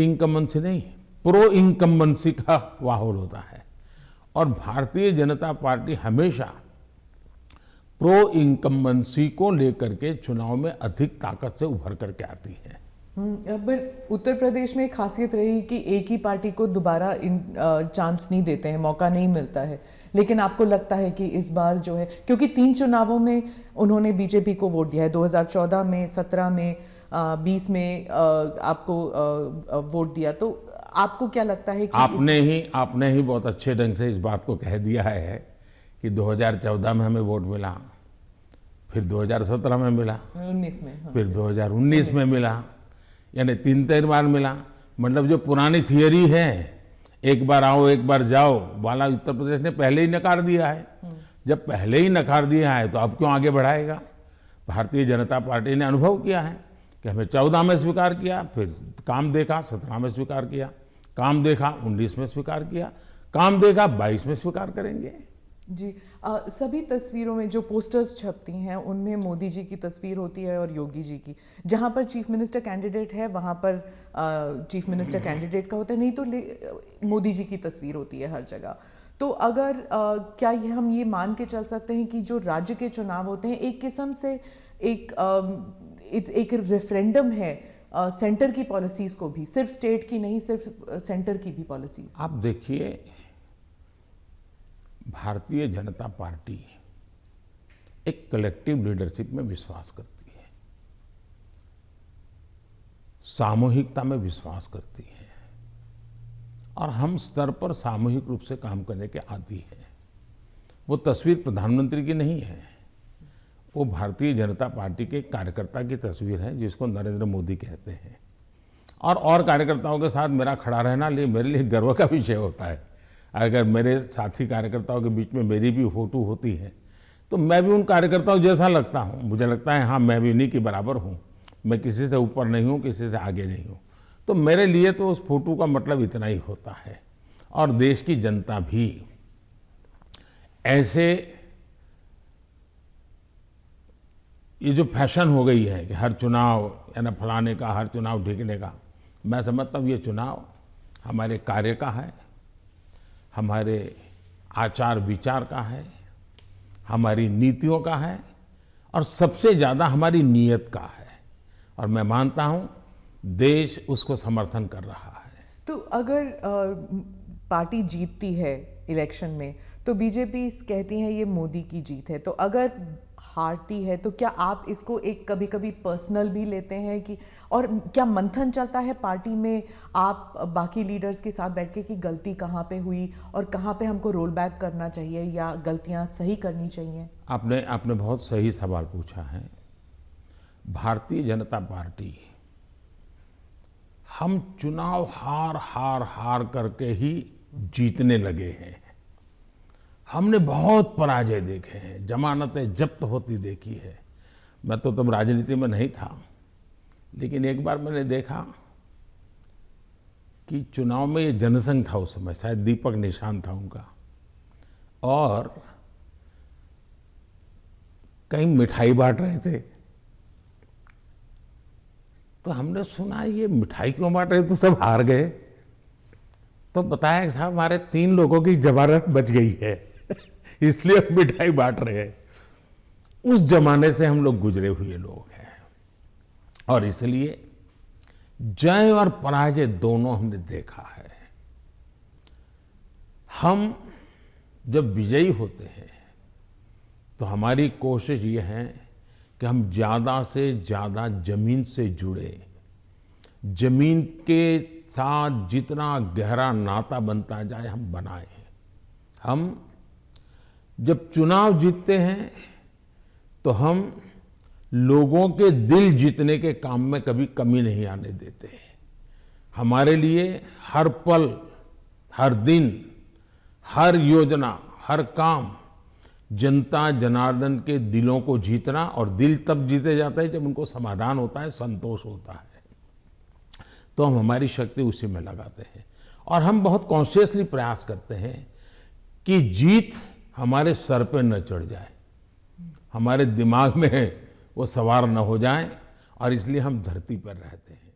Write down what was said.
Anti incumbency नहीं, pro incumbency का माहौल होता है। और भारतीय जनता पार्टी हमेशा प्रो इनकम्बेंसी को लेकर के चुनाव में अधिक ताकत से उभर करके आती है। पर उत्तर प्रदेश में एक खासियत रही कि एक ही पार्टी को दोबारा चांस नहीं देते हैं, मौका नहीं मिलता है। लेकिन आपको लगता है कि इस बार जो है, क्योंकि 3 चुनावों में उन्होंने बीजेपी को वोट दिया है, 2014 में, 17 में, 20 में आपको वोट दिया, तो आपको क्या लगता है कि आपने ही बहुत अच्छे ढंग से इस बात को कह दिया है कि 2014 में हमें वोट मिला, फिर 2017 में मिला, 19 में, हाँ, फिर 2019 में मिला, यानी 3 बार मिला। मतलब जो पुरानी थियरी है, एक बार आओ एक बार जाओ वाला, उत्तर प्रदेश ने पहले ही नकार दिया है। जब पहले ही नकार दिया है तो अब क्यों आगे बढ़ाएगा। भारतीय जनता पार्टी ने अनुभव किया है कि हमें 14 में स्वीकार किया, फिर काम देखा 17 में स्वीकार किया, काम देखा 19 में स्वीकार किया, काम देखा 22 में स्वीकार करेंगे। जी, सभी तस्वीरों में जो पोस्टर्स छपती हैं उनमें मोदी जी की तस्वीर होती है और योगी जी की। जहां पर चीफ मिनिस्टर कैंडिडेट है वहां पर चीफ मिनिस्टर कैंडिडेट का होता है, नहीं तो मोदी जी की तस्वीर होती है हर जगह। तो अगर क्या हम ये मान के चल सकते हैं कि जो राज्य के चुनाव होते हैं एक किस्म से एक रेफरेंडम है सेंटर की पॉलिसीज को भी, सिर्फ स्टेट की नहीं, सिर्फ सेंटर की भी पॉलिसीज। आप देखिए, भारतीय जनता पार्टी एक कलेक्टिव लीडरशिप में विश्वास करती है, सामूहिकता में विश्वास करती है, और हम स्तर पर सामूहिक रूप से काम करने के आदी हैं। वो तस्वीर प्रधानमंत्री की नहीं है, वो भारतीय जनता पार्टी के कार्यकर्ता की तस्वीर है, जिसको नरेंद्र मोदी कहते हैं। और कार्यकर्ताओं के साथ मेरा खड़ा रहना मेरे लिए गर्व का विषय होता है। अगर मेरे साथी कार्यकर्ताओं के बीच में मेरी भी फोटो होती है तो मैं भी उन कार्यकर्ताओं जैसा लगता हूँ। मुझे लगता है हाँ, मैं भी उन्हीं के बराबर हूँ, मैं किसी से ऊपर नहीं हूँ, किसी से आगे नहीं हूँ। तो मेरे लिए तो उस फोटो का मतलब इतना ही होता है। और देश की जनता भी ऐसे, ये जो फैशन हो गई है कि हर चुनाव यानी फलाने का, हर चुनाव ढीकने का, मैं समझता हूँ ये चुनाव हमारे कार्य का है, हमारे आचार विचार का है, हमारी नीतियों का है, और सबसे ज़्यादा हमारी नीयत का है। और मैं मानता हूँ देश उसको समर्थन कर रहा है। तो अगर पार्टी जीतती है इलेक्शन में तो बीजेपी कहती है ये मोदी की जीत है, तो अगर हारती है तो क्या आप इसको एक कभी कभी पर्सनल भी लेते हैं कि, और क्या मंथन चलता है पार्टी में आप बाकी लीडर्स के साथ बैठ के कि गलती कहाँ पे हुई और कहाँ पे हमको रोल बैक करना चाहिए या गलतियाँ सही करनी चाहिए? आपने बहुत सही सवाल पूछा है। भारतीय जनता पार्टी, हम चुनाव हार करके ही जीतने लगे हैं। हमने बहुत पराजय देखे हैं, जमानतें जब्त होती देखी है। मैं तो तब राजनीति में नहीं था, लेकिन एक बार मैंने देखा कि चुनाव में ये जनसंघ था, उस समय शायद दीपक निशान था उनका, और कहीं मिठाई बांट रहे थे। तो हमने सुना ये मिठाई क्यों बांट रहे, तो सब हार गए। तो बताया कि साहब हमारे 3 लोगों की जमानत बच गई है इसलिए हम मिठाई बांट रहे हैं। उस जमाने से हम लोग गुजरे हुए लोग हैं, और इसलिए जय और पराजय दोनों हमने देखा है। हम जब विजयी होते हैं तो हमारी कोशिश ये है कि हम ज़्यादा से ज़्यादा जमीन से जुड़े, जमीन के साथ जितना गहरा नाता बनता जाए हम बनाएं। हम जब चुनाव जीतते हैं तो हम लोगों के दिल जीतने के काम में कभी कमी नहीं आने देते। हमारे लिए हर पल, हर दिन, हर योजना, हर काम जनता जनार्दन के दिलों को जीतना, और दिल तब जीते जाता है जब उनको समाधान होता है, संतोष होता है। तो हम हमारी शक्ति उसी में लगाते हैं, और हम बहुत कॉन्शियसली प्रयास करते हैं कि जीत हमारे सर पे न चढ़ जाए, हमारे दिमाग में वो सवार न हो जाए, और इसलिए हम धरती पर रहते हैं।